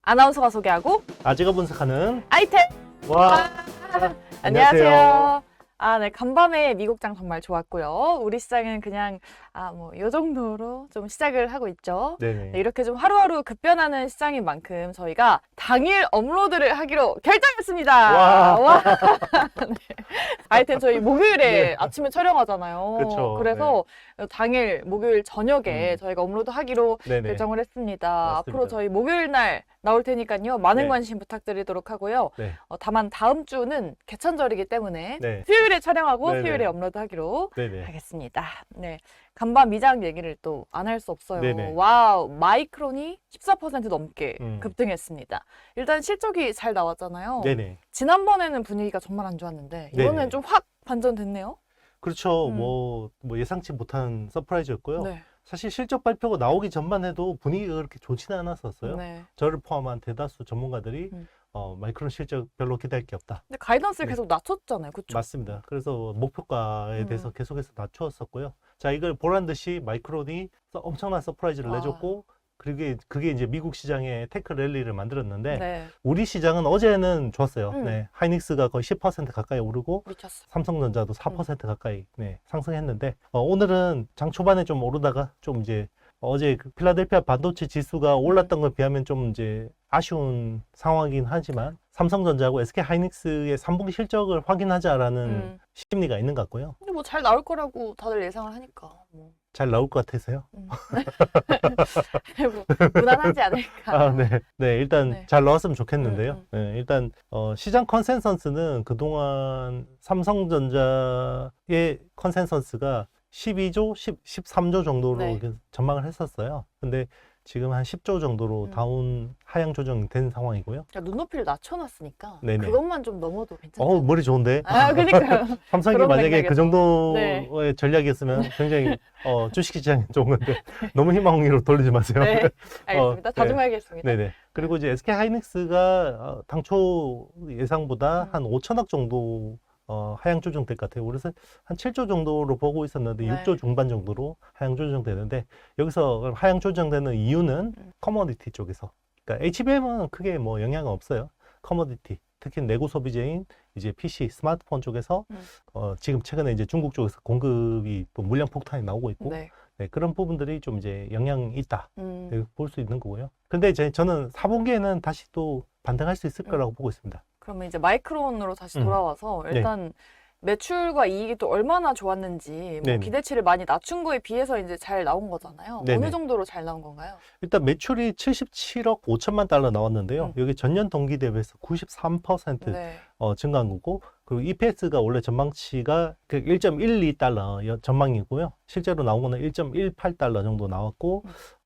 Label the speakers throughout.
Speaker 1: 아나운서가 소개하고
Speaker 2: 아재가 분석하는
Speaker 1: 아이템!
Speaker 2: 와.
Speaker 1: 안녕하세요. 네, 간밤에 미국장 정말 좋았고요. 우리 시장은 그냥 요 정도로 좀 시작을 하고 있죠.
Speaker 2: 네네.
Speaker 1: 네, 이렇게 좀 하루하루 급변하는 시장인 만큼 저희가 당일 업로드를 하기로 결정했습니다.
Speaker 2: 와.
Speaker 1: 네. 아이템 저희 목요일에
Speaker 2: 네.
Speaker 1: 아침에 촬영하잖아요.
Speaker 2: 그쵸.
Speaker 1: 그래서 당일 목요일 저녁에 저희가 업로드 하기로
Speaker 2: 네네.
Speaker 1: 결정을 했습니다.
Speaker 2: 맞습니다.
Speaker 1: 앞으로 저희 목요일 날 나올 테니까요. 많은
Speaker 2: 네.
Speaker 1: 관심 부탁드리도록 하고요.
Speaker 2: 네.
Speaker 1: 다만 다음 주는 개천절이기 때문에
Speaker 2: 네.
Speaker 1: 수요일에 촬영하고
Speaker 2: 네네.
Speaker 1: 수요일에 업로드하기로
Speaker 2: 네네.
Speaker 1: 하겠습니다. 네, 간밤 미장 얘기를 또 안 할 수 없어요.
Speaker 2: 네네.
Speaker 1: 와우, 마이크론이 14% 넘게
Speaker 2: 음.
Speaker 1: 급등했습니다. 일단 실적이 잘 나왔잖아요.
Speaker 2: 네네.
Speaker 1: 지난번에는 분위기가 정말 안 좋았는데 이번에는
Speaker 2: 네네.
Speaker 1: 좀 확 반전됐네요.
Speaker 2: 그렇죠.
Speaker 1: 음.
Speaker 2: 뭐 예상치 못한 서프라이즈였고요.
Speaker 1: 네.
Speaker 2: 사실 실적 발표가 나오기 전만 해도 분위기가 그렇게 좋지는 않았었어요.
Speaker 1: 네.
Speaker 2: 저를 포함한 대다수 전문가들이
Speaker 1: 음.
Speaker 2: 마이크론 실적 별로 기대할 게 없다.
Speaker 1: 근데 가이던스를
Speaker 2: 네.
Speaker 1: 계속 낮췄잖아요. 그렇죠?
Speaker 2: 맞습니다. 그래서 목표가에 대해서
Speaker 1: 음.
Speaker 2: 계속해서 낮추었었고요. 자, 이걸 보란 듯이 마이크론이 엄청난 서프라이즈를
Speaker 1: 와.
Speaker 2: 내줬고, 그게 이제 미국 시장의 테크 랠리를 만들었는데,
Speaker 1: 네.
Speaker 2: 우리 시장은 어제는 좋았어요.
Speaker 1: 음.
Speaker 2: 네, 하이닉스가 거의 10% 가까이 오르고,
Speaker 1: 미쳤어.
Speaker 2: 삼성전자도 4% 가까이 상승했는데, 오늘은 장 초반에 좀 오르다가 좀 이제 어제 그 필라델피아 반도체 지수가 올랐던 것에 비하면 좀 이제 아쉬운 상황이긴 하지만 삼성전자하고 SK 하이닉스의 3분기 실적을 확인하자라는 심리가 있는 것 같고요.
Speaker 1: 근데 뭐 잘 나올 거라고 다들 예상을 하니까 뭐.
Speaker 2: 잘 나올 것 같아서요.
Speaker 1: 뭐, 무난하지 않을까.
Speaker 2: 네. 네, 일단
Speaker 1: 네.
Speaker 2: 잘 나왔으면 좋겠는데요.
Speaker 1: 음.
Speaker 2: 네, 일단 시장 컨센서스는 그동안 삼성전자의 컨센서스가 12조, 13조 정도로
Speaker 1: 네.
Speaker 2: 이렇게 전망을 했었어요. 근데 지금 한 10조 정도로 다운 하향 조정된 상황이고요.
Speaker 1: 그러니까 눈높이를 낮춰놨으니까
Speaker 2: 네네.
Speaker 1: 그것만 좀 넘어도 괜찮죠.
Speaker 2: 머리 좋은데.
Speaker 1: 그러니까요.
Speaker 2: 삼성이
Speaker 1: 그런
Speaker 2: 만약에
Speaker 1: 맥락에서.
Speaker 2: 그 정도의
Speaker 1: 네.
Speaker 2: 전략이었으면 굉장히 주식시장에 좋은 건데 너무 희망으로 돌리지 마세요.
Speaker 1: 네, 알겠습니다.
Speaker 2: 네.
Speaker 1: 자중하겠습니다.
Speaker 2: 네네. 그리고 이제 SK 하이닉스가 당초 예상보다 한 5천억 정도 하향 조정될 것 같아요. 그래서 한 7조 정도로 보고 있었는데
Speaker 1: 네.
Speaker 2: 6조 중반 정도로 하향 조정되는데 여기서 하향 조정되는 이유는 커머디티 쪽에서. 그러니까 HBM은 크게 뭐 영향은 없어요. 커머디티. 특히 내구 소비재인 이제 PC, 스마트폰 쪽에서 지금 최근에 이제 중국 쪽에서 공급이 또 물량 폭탄이 나오고 있고
Speaker 1: 네.
Speaker 2: 네, 그런 부분들이 좀 이제 영향이 있다.
Speaker 1: 음.
Speaker 2: 볼 수 있는 거고요. 근데 이제 저는 4분기에는 다시 또 반등할 수 있을 거라고 보고 있습니다.
Speaker 1: 그러면 이제 마이크론으로 다시 돌아와서
Speaker 2: 네.
Speaker 1: 일단 매출과 이익이 또 얼마나 좋았는지 뭐
Speaker 2: 네네.
Speaker 1: 기대치를 많이 낮춘 거에 비해서 이제 잘 나온 거잖아요.
Speaker 2: 네네.
Speaker 1: 어느 정도로 잘 나온 건가요?
Speaker 2: 일단 매출이 77억 5천만 달러 나왔는데요.
Speaker 1: 음.
Speaker 2: 여기 전년 동기 대비해서 93%
Speaker 1: 네.
Speaker 2: 증가한 거고, 그리고 EPS가 원래 전망치가 1.12달러 전망이고요. 실제로 나온 거는 1.18달러 정도 나왔고,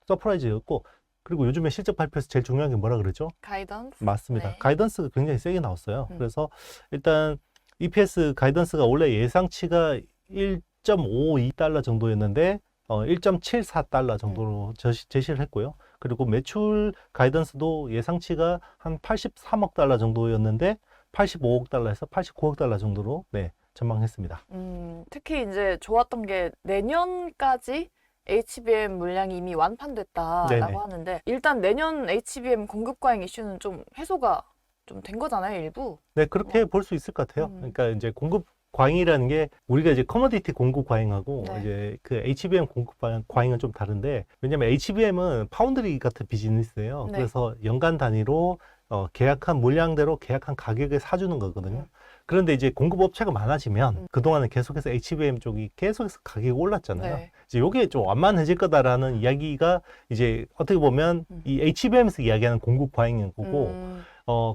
Speaker 2: 서프라이즈였고, 그리고 요즘에 실적 발표에서 제일 중요한 게 뭐라 그러죠?
Speaker 1: 가이던스?
Speaker 2: 맞습니다.
Speaker 1: 네.
Speaker 2: 가이던스가 굉장히 세게 나왔어요. 그래서 일단 EPS 가이던스가 원래 예상치가 1.52달러 정도였는데 1.74달러 정도로 제시를 했고요. 그리고 매출 가이던스도 예상치가 한 83억 달러 정도였는데 85억 달러에서 89억 달러 정도로 전망했습니다.
Speaker 1: 특히 이제 좋았던 게 내년까지 HBM 물량이 이미 완판됐다라고
Speaker 2: 네네.
Speaker 1: 하는데 일단 내년 HBM 공급 과잉 이슈는 좀 해소가 좀 된 거잖아요, 일부.
Speaker 2: 네, 그렇게 볼 수 있을 것 같아요. 그러니까 이제 공급 과잉이라는 게 우리가 이제 커머디티 공급 과잉하고
Speaker 1: 네.
Speaker 2: 이제 그 HBM 공급 과잉은 좀 다른데, 왜냐면 HBM은 파운드리 같은 비즈니스예요.
Speaker 1: 네.
Speaker 2: 그래서 연간 단위로 계약한 물량대로 계약한 가격에 사주는 거거든요. 그런데 이제 공급업체가 많아지면 그동안은 계속해서 HBM 쪽이 계속해서 가격이 올랐잖아요.
Speaker 1: 네.
Speaker 2: 이제 요게 좀 완만해질 거다라는 이야기가 이제 어떻게 보면 이 HBM에서 이야기하는 공급 과잉인 거고,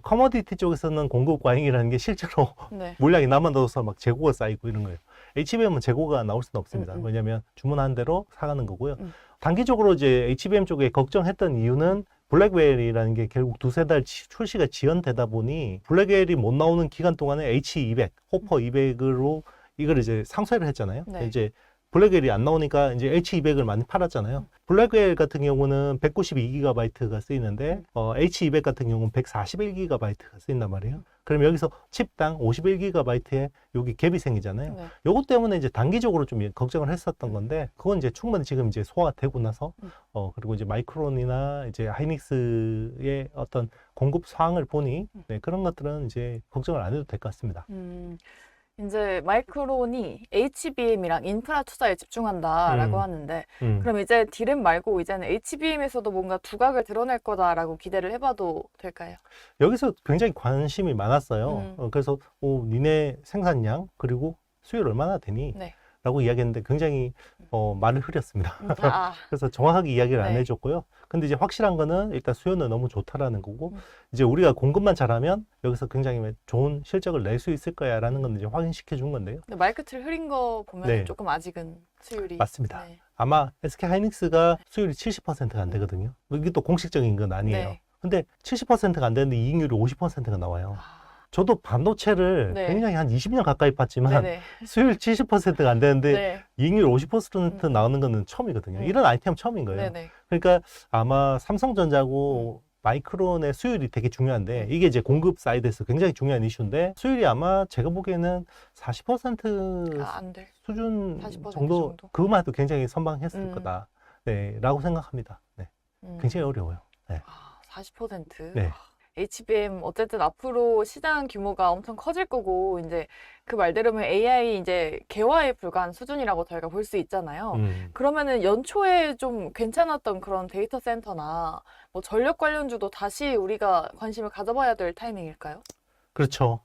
Speaker 2: 커머디티 쪽에서는 공급 과잉이라는 게 실제로
Speaker 1: 네.
Speaker 2: 물량이 남아도서 막 재고가 쌓이고 이런 거예요. HBM은 재고가 나올 수는 없습니다. 왜냐하면 주문한 대로 사가는 거고요. 단기적으로 이제 HBM 쪽에 걱정했던 이유는 블랙웰이라는 게 결국 두세 달 출시가 지연되다 보니 블랙웰이 못 나오는 기간 동안에 H200, 호퍼 200으로 이걸 이제 상쇄를 했잖아요.
Speaker 1: 네.
Speaker 2: 이제 블랙웰이 안 나오니까 이제 H200을 많이 팔았잖아요. 블랙웰 같은 경우는 192GB가 쓰이는데 H200 같은 경우는 141GB가 쓰인단 말이에요. 그럼 여기서 칩당 51GB의 여기 갭이 생기잖아요.
Speaker 1: 네.
Speaker 2: 요것 때문에 이제 단기적으로 좀 걱정을 했었던 건데 그건 이제 충분히 지금 이제 소화되고 나서 그리고 이제 마이크론이나 이제 하이닉스의 어떤 공급 상황을 보니 네, 그런 것들은 이제 걱정을 안 해도 될 것 같습니다.
Speaker 1: 이제 마이크론이 HBM이랑 인프라 투자에 집중한다라고 하는데 그럼 이제 디램 말고 이제는 HBM에서도 뭔가 두각을 드러낼 거다라고 기대를 해봐도 될까요?
Speaker 2: 여기서 굉장히 관심이 많았어요. 그래서 니네 생산량 그리고 수율 얼마나 되니?
Speaker 1: 네.
Speaker 2: 라고 이야기했는데 굉장히 말을 흐렸습니다.
Speaker 1: 아,
Speaker 2: 그래서 정확하게 이야기를 안
Speaker 1: 네.
Speaker 2: 해줬고요. 근데 이제 확실한 거는 일단 수요는 너무 좋다라는 거고 이제 우리가 공급만 잘하면 여기서 굉장히 좋은 실적을 낼 수 있을 거야라는 건 이제 확인시켜 준 건데요.
Speaker 1: 근데 마이크틀 흐린 거 보면
Speaker 2: 네.
Speaker 1: 조금 아직은 수율이
Speaker 2: 맞습니다.
Speaker 1: 네.
Speaker 2: 아마 SK 하이닉스가 수율이 70%가 안 되거든요. 이게 또 공식적인 건 아니에요.
Speaker 1: 네.
Speaker 2: 근데 70%가 안 되는데 이익률이 50%가 나와요.
Speaker 1: 아,
Speaker 2: 저도 반도체를
Speaker 1: 네.
Speaker 2: 굉장히 한 20년 가까이 봤지만
Speaker 1: 네네.
Speaker 2: 수율 70%가 안 되는데
Speaker 1: 네.
Speaker 2: 이익률 50% 나오는 거는 처음이거든요. 이런 아이템 처음인 거예요.
Speaker 1: 네네.
Speaker 2: 그러니까 아마 삼성전자고 마이크론의 수율이 되게 중요한데 이게 이제 공급 사이드에서 굉장히 중요한 이슈인데 수율이 아마 제가 보기에는 40%
Speaker 1: 안 돼.
Speaker 2: 수준
Speaker 1: 40%
Speaker 2: 정도
Speaker 1: 정도?
Speaker 2: 그것만 해도 굉장히 선방했을 거다. 네, 라고 생각합니다. 네, 굉장히 어려워요. 네.
Speaker 1: 40%?
Speaker 2: 네.
Speaker 1: HBM 어쨌든 앞으로 시장 규모가 엄청 커질 거고 이제 그 말대로면 AI 이제 개화에 불과한 수준이라고 저희가 볼 수 있잖아요. 그러면은 연초에 좀 괜찮았던 그런 데이터 센터나 뭐 전력 관련주도 다시 우리가 관심을 가져봐야 될 타이밍일까요?
Speaker 2: 그렇죠.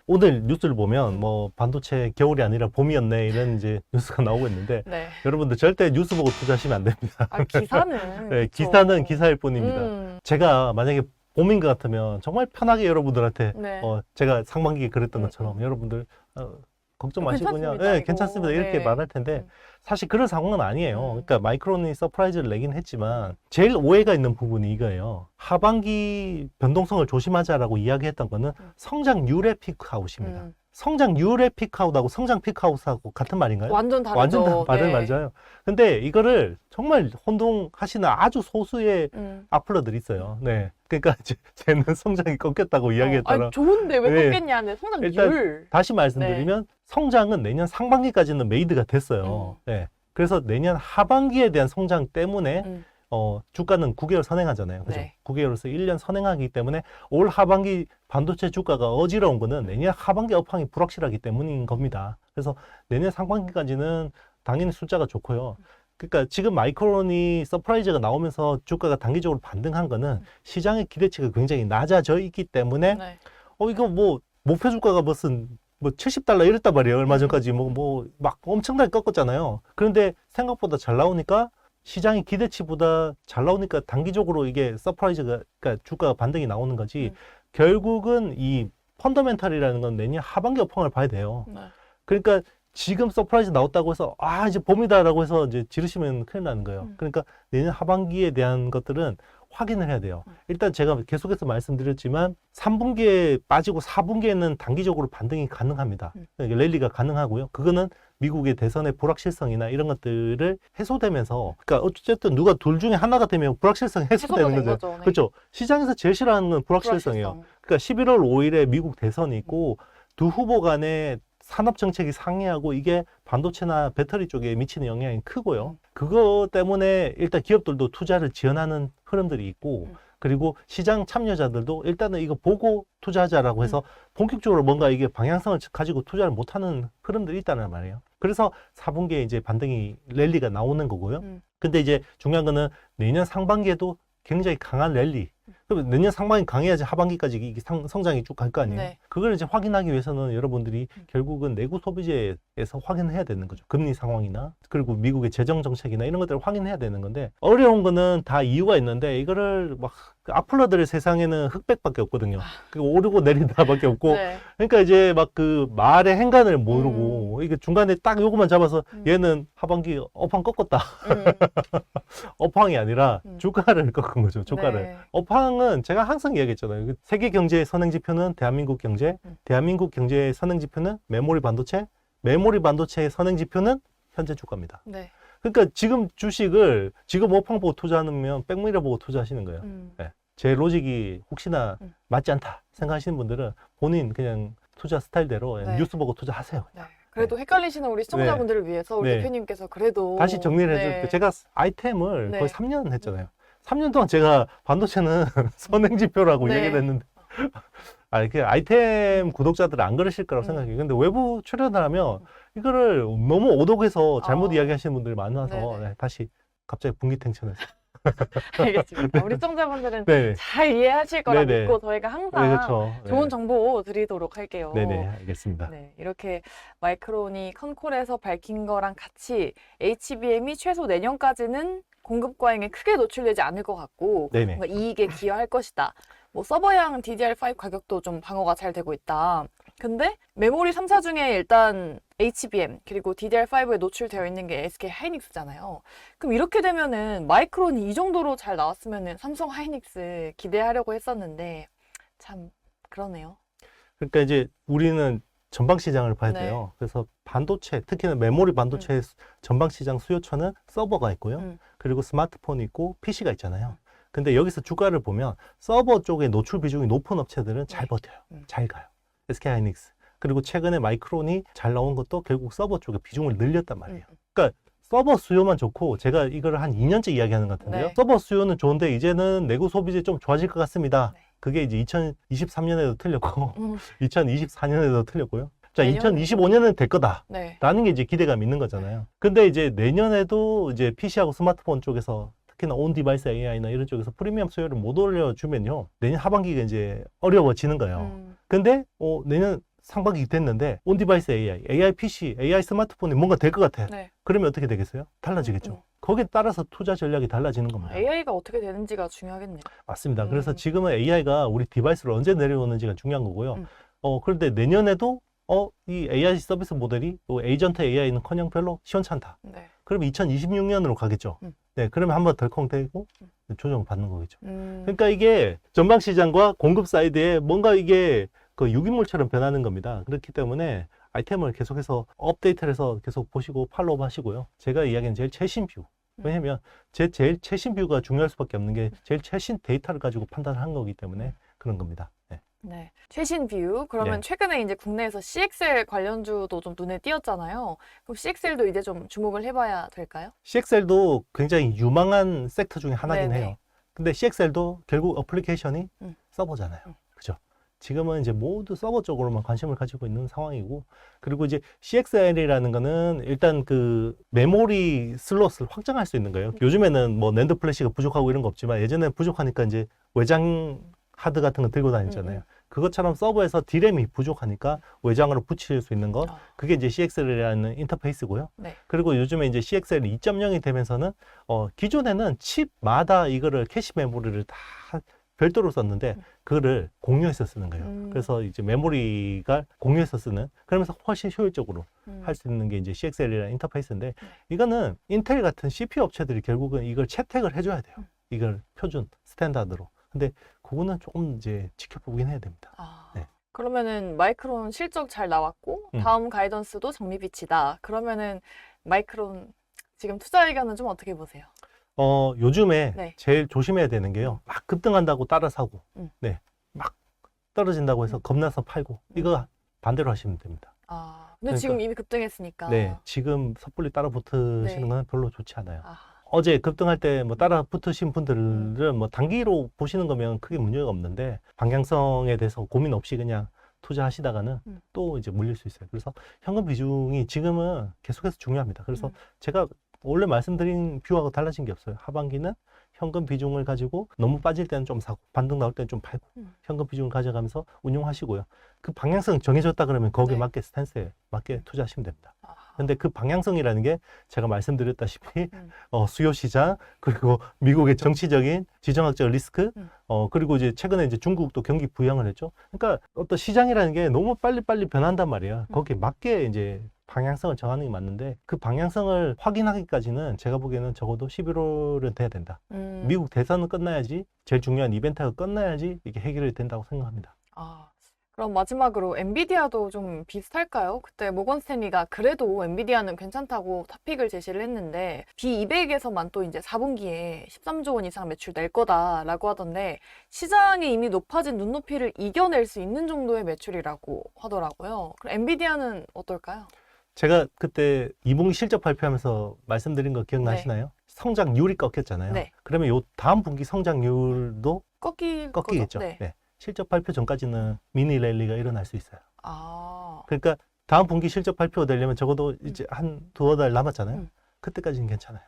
Speaker 2: 오늘 뉴스를 보면 뭐 반도체 겨울이 아니라 봄이었네 이런 이제 뉴스가 나오고 있는데
Speaker 1: 네.
Speaker 2: 여러분들 절대 뉴스 보고 투자하시면 안 됩니다.
Speaker 1: 아, 기사는
Speaker 2: 네,
Speaker 1: 그쵸.
Speaker 2: 기사는 기사일 뿐입니다. 제가 만약에 봄인 것 같으면 정말 편하게 여러분들한테
Speaker 1: 네.
Speaker 2: 제가 상반기에 그랬던 것처럼 여러분들 걱정 마시고 그냥
Speaker 1: 괜찮습니다, 이거.
Speaker 2: 괜찮습니다 이렇게
Speaker 1: 네.
Speaker 2: 말할 텐데 사실 그런 상황은 아니에요. 그러니까 마이크론이 서프라이즈를 내긴 했지만 제일 오해가 있는 부분이 이거예요. 하반기 변동성을 조심하자라고 이야기했던 거는 성장률의 피크아웃입니다. 성장률의 피크아웃하고 성장 피크아웃하고 같은 말인가요?
Speaker 1: 완전 다르죠.
Speaker 2: 완전 다른
Speaker 1: 네.
Speaker 2: 말이죠. 근데 이거를 정말 혼동하시는 아주 소수의 악플러들이 있어요. 네. 그러니까 쟤는 성장이 꺾였다고 이야기했더라.
Speaker 1: 아니, 좋은데 왜
Speaker 2: 네.
Speaker 1: 꺾겠냐는 성장률.
Speaker 2: 일단 다시 말씀드리면 성장은 내년 상반기까지는 메이드가 됐어요. 네. 그래서 내년 하반기에 대한 성장 때문에 주가는 9개월 선행하잖아요. 그죠?
Speaker 1: 네.
Speaker 2: 9개월에서 1년 선행하기 때문에 올 하반기 반도체 주가가 어지러운 거는 내년 하반기 업황이 불확실하기 때문인 겁니다. 그래서 내년 상반기까지는 당연히 숫자가 좋고요. 그러니까 지금 마이크론이 서프라이즈가 나오면서 주가가 단기적으로 반등한 거는 시장의 기대치가 굉장히 낮아져 있기 때문에
Speaker 1: 네.
Speaker 2: 이거 뭐 목표 주가가 무슨 뭐 $70 이랬단 말이에요. 얼마 전까지 뭐 막 엄청나게 꺾었잖아요. 그런데 생각보다 잘 나오니까 시장의 기대치보다 잘 나오니까 단기적으로 이게 서프라이즈가 그러니까 주가 반등이 나오는 거지. 결국은 이 펀더멘탈이라는 건 내년 하반기 업황을 봐야 돼요.
Speaker 1: 네.
Speaker 2: 그러니까 지금 서프라이즈 나왔다고 해서 이제 봄이다라고 해서 이제 지르시면 큰일 나는 거예요. 그러니까 내년 하반기에 대한 것들은 확인을 해야 돼요. 일단 제가 계속해서 말씀드렸지만 3분기에 빠지고 4분기에는 단기적으로 반등이 가능합니다. 그러니까 랠리가 가능하고요. 그거는 미국의 대선의 불확실성이나 이런 것들을 해소되면서 그러니까 어쨌든 누가 둘 중에 하나가 되면 불확실성이 해소되는
Speaker 1: 해소가 된
Speaker 2: 거죠.
Speaker 1: 거죠. 네.
Speaker 2: 그렇죠. 시장에서 제일 싫어하는 건 불확실성이에요. 그러니까 11월 5일에 미국 대선이 있고 두 후보 간에 산업 정책이 상이하고 이게 반도체나 배터리 쪽에 미치는 영향이 크고요. 그거 때문에 일단 기업들도 투자를 지연하는 흐름들이 있고 그리고 시장 참여자들도 일단은 이거 보고 투자하자라고 해서 본격적으로 뭔가 이게 방향성을 가지고 투자를 못하는 흐름들이 있다는 말이에요. 그래서 4분기에 이제 반등이 랠리가 나오는 거고요. 근데 이제 중요한 거는 내년 상반기에도 굉장히 강한 랠리. 그러면 내년 상반기 강해야지 하반기까지 이게 성장이 쭉 갈 거 아니에요.
Speaker 1: 네.
Speaker 2: 그걸 이제 확인하기 위해서는 여러분들이 결국은 내구 소비재에서 확인해야 되는 거죠. 금리 상황이나 그리고 미국의 재정 정책이나 이런 것들을 확인해야 되는 건데 어려운 거는 다 이유가 있는데 이거를 막 악플러들의 세상에는 흑백밖에 없거든요. 오르고 내린다밖에 없고
Speaker 1: 네.
Speaker 2: 그러니까 이제 막 그 말의 행간을 모르고 이게 중간에 딱 요거만 잡아서 얘는 하반기 업황 꺾었다. 업황이 아니라 주가를 꺾은 거죠. 주가를.
Speaker 1: 네.
Speaker 2: 업황은 제가 항상 이야기했잖아요. 세계 경제의 선행지표는 대한민국 경제, 대한민국 경제의 선행지표는 메모리 반도체, 메모리 반도체의 선행지표는 현재 주가입니다.
Speaker 1: 네.
Speaker 2: 그러니까 지금 주식을 지금 오팡 보고 투자하면 백미러 보고 투자하시는 거예요. 네. 제 로직이 혹시나 맞지 않다 생각하시는 분들은 본인 그냥 투자 스타일대로
Speaker 1: 네.
Speaker 2: 뉴스 보고 투자하세요.
Speaker 1: 네. 그래도 헷갈리시는 우리 시청자분들을 위해서 우리
Speaker 2: 네.
Speaker 1: 대표님께서 그래도
Speaker 2: 다시 정리를
Speaker 1: 네.
Speaker 2: 해줄게요. 제가 아이템을
Speaker 1: 네.
Speaker 2: 거의 3년 했잖아요. 3년 동안 제가 반도체는 선행지표라고
Speaker 1: 네.
Speaker 2: 얘기를 했는데 이렇게 아이템 구독자들은 안 그러실 거라고 생각해요. 근데 외부 출연을 하면 이거를 너무 오독해서 잘못 이야기하시는 분들이 많아서 네, 다시 갑자기 분기탱천해서
Speaker 1: 알겠습니다. 우리 시청자분들은
Speaker 2: 네.
Speaker 1: 잘 이해하실 거라
Speaker 2: 네네.
Speaker 1: 믿고 저희가 항상
Speaker 2: 네, 그렇죠.
Speaker 1: 좋은
Speaker 2: 네.
Speaker 1: 정보 드리도록 할게요.
Speaker 2: 네네, 알겠습니다.
Speaker 1: 네, 이렇게 마이크론이 컨콜에서 밝힌 거랑 같이 HBM이 최소 내년까지는 공급 과잉에 크게 노출되지 않을 것 같고
Speaker 2: 네네.
Speaker 1: 뭔가 이익에 기여할 것이다. 뭐 서버형 DDR5 가격도 좀 방어가 잘 되고 있다. 근데 메모리 3사 중에 일단 HBM 그리고 DDR5에 노출되어 있는 게 SK 하이닉스잖아요. 그럼 이렇게 되면은 마이크론이 이 정도로 잘 나왔으면은 삼성 하이닉스 기대하려고 했었는데 참 그러네요.
Speaker 2: 그러니까 이제 우리는 전방 시장을 봐야
Speaker 1: 네.
Speaker 2: 돼요. 그래서 반도체, 특히나 메모리 반도체 전방 시장 수요처는 서버가 있고요. 그리고 스마트폰이 있고 PC가 있잖아요. 근데 여기서 주가를 보면 서버 쪽에 노출 비중이 높은 업체들은 잘 버텨요. 잘 가요. SK 하이닉스. 그리고 최근에 마이크론이 잘 나온 것도 결국 서버 쪽에 비중을 늘렸단 말이에요. 그러니까 서버 수요만 좋고 제가 이걸 한 2년째 이야기하는 것 같은데요.
Speaker 1: 네.
Speaker 2: 서버 수요는 좋은데 이제는 내구 소비재 좀 좋아질 것 같습니다.
Speaker 1: 네.
Speaker 2: 그게 이제 2023년에도 틀렸고 2024년에도 틀렸고요. 자,
Speaker 1: 내년에도.
Speaker 2: 2025년은 될 거다.
Speaker 1: 네.
Speaker 2: 라는 게 이제 기대감이 있는 거잖아요. 근데 이제 내년에도 이제 PC하고 스마트폰 쪽에서 특히나 온 디바이스 AI나 이런 쪽에서 프리미엄 수요를 못 올려주면요. 내년 하반기가 이제 어려워지는 거예요. 근데 내년 상반기 됐는데 온 디바이스 AI PC, AI 스마트폰이 뭔가 될 것 같아.
Speaker 1: 네.
Speaker 2: 그러면 어떻게 되겠어요? 달라지겠죠. 거기에 따라서 투자 전략이 달라지는 겁니다.
Speaker 1: AI가 어떻게 되는지가 중요하겠네요.
Speaker 2: 맞습니다. 그래서 지금은 AI가 우리 디바이스로 언제 내려오는지가 중요한 거고요. 그런데 내년에도 이 AI 서비스 모델이 에이전트 AI는 커녕 별로 시원찮다.
Speaker 1: 네.
Speaker 2: 그러면 2026년으로 가겠죠. 네, 그러면 한번 덜컹대고 조정을 받는 거겠죠. 그러니까 이게 전방 시장과 공급 사이드에 뭔가 이게 그 유기물처럼 변하는 겁니다. 그렇기 때문에 아이템을 계속해서 업데이트를 해서 계속 보시고 팔로우 하시고요. 제가 이야기하는 제일 최신 뷰. 왜냐면 제일 최신 뷰가 중요할 수밖에 없는 게 제일 최신 데이터를 가지고 판단을 한 거기 때문에 그런 겁니다. 네.
Speaker 1: 네. 최신 뷰. 그러면
Speaker 2: 네.
Speaker 1: 최근에 이제 국내에서 CXL 관련주도 좀 눈에 띄었잖아요. 그럼 CXL도 이제 좀 주목을 해봐야 될까요?
Speaker 2: CXL도 굉장히 유망한 섹터 중에 하나긴
Speaker 1: 네네.
Speaker 2: 해요. 근데 CXL도 결국 어플리케이션이 서버잖아요. 그죠? 지금은 이제 모두 서버 쪽으로만 관심을 가지고 있는 상황이고, 그리고 이제 CXL이라는 거는 일단 그 메모리 슬롯을 확장할 수 있는 거예요. 요즘에는 뭐 낸드 플래시가 부족하고 이런 거 없지만 예전에 부족하니까 이제 외장 하드 같은 거 들고 다니잖아요. 그것처럼 서버에서 D램이 부족하니까 외장으로 붙일 수 있는 것, 그게 이제 CXL이라는 인터페이스고요.
Speaker 1: 네.
Speaker 2: 그리고 요즘에 이제 CXL 2.0이 되면서는 기존에는 칩마다 이거를 캐시 메모리를 다 별도로 썼는데 그거를 공유해서 쓰는 거예요. 그래서 이제 메모리가 공유해서 쓰는, 그러면서 훨씬 효율적으로 할 수 있는 게 이제 CXL이라는 인터페이스인데, 이거는 인텔 같은 CPU 업체들이 결국은 이걸 채택을 해줘야 돼요. 이걸 표준 스탠다드로. 근데 그거는 조금 이제 지켜보긴 해야 됩니다. 네.
Speaker 1: 그러면은 마이크론 실적 잘 나왔고 다음 가이던스도 장밋빛이다. 그러면은 마이크론 지금 투자 의견은 좀 어떻게 보세요?
Speaker 2: 요즘에
Speaker 1: 네.
Speaker 2: 제일 조심해야 되는 게요. 막 급등한다고 따라 사고, 네, 막 떨어진다고 해서 겁나서 팔고, 이거 반대로 하시면 됩니다.
Speaker 1: 근데 지금 이미 급등했으니까.
Speaker 2: 네, 지금 섣불리 따라 붙으시는
Speaker 1: 네.
Speaker 2: 건 별로 좋지 않아요. 어제 급등할 때 뭐 따라 붙으신 분들은 뭐 단기로 보시는 거면 크게 문제가 없는데, 방향성에 대해서 고민 없이 그냥 투자하시다가는 또 이제 물릴 수 있어요. 그래서 현금 비중이 지금은 계속해서 중요합니다. 그래서 제가 원래 말씀드린 뷰하고 달라진 게 없어요. 하반기는 현금 비중을 가지고 너무 빠질 때는 좀 사고, 반등 나올 때는 좀 팔고, 현금 비중을 가져가면서 운용하시고요. 그 방향성 정해졌다 그러면 거기에
Speaker 1: 네.
Speaker 2: 맞게 스탠스에 맞게 투자하시면 됩니다. 근데 그 방향성이라는 게 제가 말씀드렸다시피 수요 시장, 그리고 미국의 정치적인 지정학적 리스크, 그리고 이제 최근에 이제 중국도 경기 부양을 했죠. 그러니까 어떤 시장이라는 게 너무 빨리빨리 변한단 말이에요. 거기에 맞게 이제 방향성을 정하는 게 맞는데, 그 방향성을 확인하기까지는 제가 보기에는 적어도 11월은 돼야 된다. 미국 대선은 끝나야지, 제일 중요한 이벤트가 끝나야지 이게 해결이 된다고 생각합니다.
Speaker 1: 그럼 마지막으로 엔비디아도 좀 비슷할까요? 그때 모건 스탠리가 그래도 엔비디아는 괜찮다고 토픽을 제시를 했는데 B200에서만 또 이제 4분기에 13조 원 이상 매출 낼 거다라고 하던데 시장이 이미 높아진 눈높이를 이겨낼 수 있는 정도의 매출이라고 하더라고요. 그럼 엔비디아는 어떨까요?
Speaker 2: 제가 그때 2분기 실적 발표하면서 말씀드린 거 기억나시나요? 성장률이 꺾였잖아요.
Speaker 1: 네.
Speaker 2: 그러면 요 다음 분기 성장률도
Speaker 1: 꺾이겠죠.
Speaker 2: 꺾이겠죠.
Speaker 1: 네.
Speaker 2: 네. 실적 발표 전까지는 미니 랠리가 일어날 수 있어요.
Speaker 1: 아,
Speaker 2: 그러니까 다음 분기 실적 발표가 되려면 적어도 이제 한 두어 달 남았잖아요. 그때까지는 괜찮아요.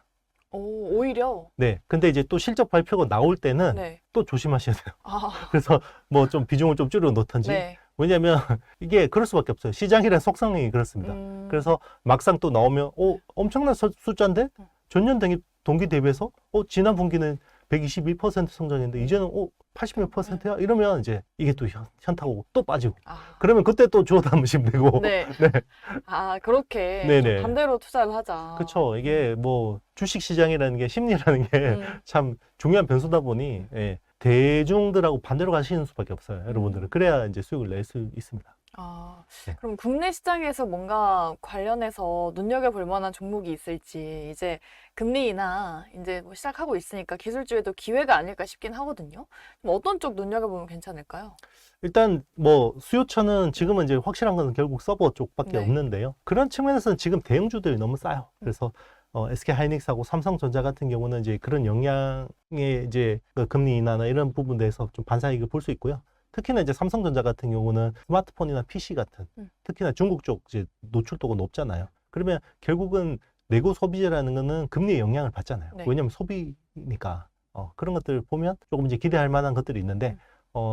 Speaker 1: 오, 오히려.
Speaker 2: 네. 근데 이제 또 실적 발표가 나올 때는
Speaker 1: 네.
Speaker 2: 또 조심하셔야 돼요.
Speaker 1: 아,
Speaker 2: 그래서 뭐 좀 비중을 좀 줄여 놓던지.
Speaker 1: 네.
Speaker 2: 왜냐면 이게 그럴 수밖에 없어요. 시장이란 속성이 그렇습니다. 그래서 막상 또 나오면 엄청난 숫자인데 전년 동기 대비해서 지난 분기는 121% 성장했는데 이제는 80몇 %야? 이러면 이제 이게 또 현타가 오고 또 빠지고
Speaker 1: 아,
Speaker 2: 그러면 그때 또 주워 담으시면 되고
Speaker 1: 네.
Speaker 2: 네.
Speaker 1: 아, 그렇게
Speaker 2: 네네.
Speaker 1: 좀 반대로 투자를 하자.
Speaker 2: 그렇죠. 이게 뭐 주식 시장이라는 게 심리라는 게 참 중요한 변수다 보니 예, 대중들하고 반대로 가시는 수밖에 없어요. 여러분들은 그래야 이제 수익을 낼 수 있습니다.
Speaker 1: 아,
Speaker 2: 네.
Speaker 1: 그럼 국내 시장에서 뭔가 관련해서 눈여겨볼 만한 종목이 있을지, 이제 금리 인하 이제 뭐 시작하고 있으니까 기술주에도 기회가 아닐까 싶긴 하거든요. 그럼 어떤 쪽 눈여겨보면 괜찮을까요?
Speaker 2: 일단 뭐 수요처는 지금은 이제 확실한 건 결국 서버 쪽밖에
Speaker 1: 네.
Speaker 2: 없는데요. 그런 측면에서는 지금 대형주들이 너무 싸요. 그래서 SK하이닉스하고 삼성전자 같은 경우는 이제 그런 영향의 이제 그 금리 인하나 이런 부분에서 좀 반사이익을 볼 수 있고요. 특히나 이제 삼성전자 같은 경우는 스마트폰이나 PC 같은 특히나 중국 쪽 이제 노출도가 높잖아요. 그러면 결국은 내구 소비재라는 거는 금리의 영향을 받잖아요.
Speaker 1: 네.
Speaker 2: 왜냐하면 소비니까 그런 것들 보면 조금 이제 기대할 만한 것들이 있는데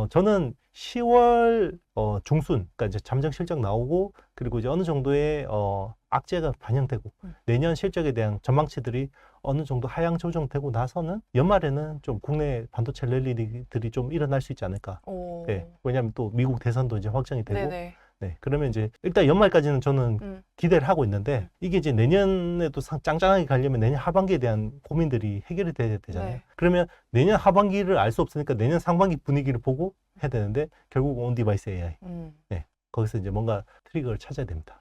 Speaker 2: 저는 10월 중순, 그러니까 이제 잠정 실적 나오고 그리고 이제 어느 정도의 악재가 반영되고 내년 실적에 대한 전망치들이 어느 정도 하향 조정되고 나서는 연말에는 좀 국내 반도체 랠리들이 좀 일어날 수 있지 않을까.
Speaker 1: 오.
Speaker 2: 네, 왜냐하면 또 미국 대선도 이제 확정이 되고,
Speaker 1: 네네.
Speaker 2: 네, 그러면 이제 일단 연말까지는 저는 기대를 하고 있는데 이게 이제 내년에도 짱짱하게 가려면 내년 하반기에 대한 고민들이 해결이 돼야 되잖아요.
Speaker 1: 네.
Speaker 2: 그러면 내년 하반기를 알 수 없으니까 내년 상반기 분위기를 보고 해야 되는데 결국 온 디바이스 AI. 네, 거기서 이제 뭔가 트리거를 찾아야 됩니다.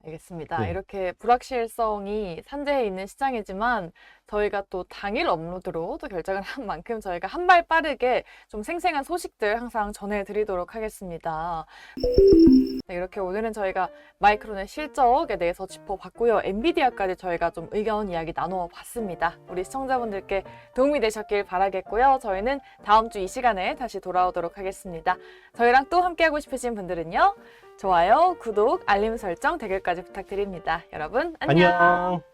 Speaker 1: 알겠습니다.
Speaker 2: 네.
Speaker 1: 이렇게 불확실성이 산재해 있는 시장이지만 저희가 또 당일 업로드로 또 결정을 한 만큼 저희가 한 발 빠르게 좀 생생한 소식들 항상 전해드리도록 하겠습니다. 네, 이렇게 오늘은 저희가 마이크론의 실적에 대해서 짚어봤고요. 엔비디아까지 저희가 좀 의견 이야기 나눠봤습니다. 우리 시청자분들께 도움이 되셨길 바라겠고요. 저희는 다음 주 이 시간에 다시 돌아오도록 하겠습니다. 저희랑 또 함께하고 싶으신 분들은요. 좋아요, 구독, 알림 설정, 댓글까지 부탁드립니다. 여러분, 안녕!
Speaker 2: 안녕.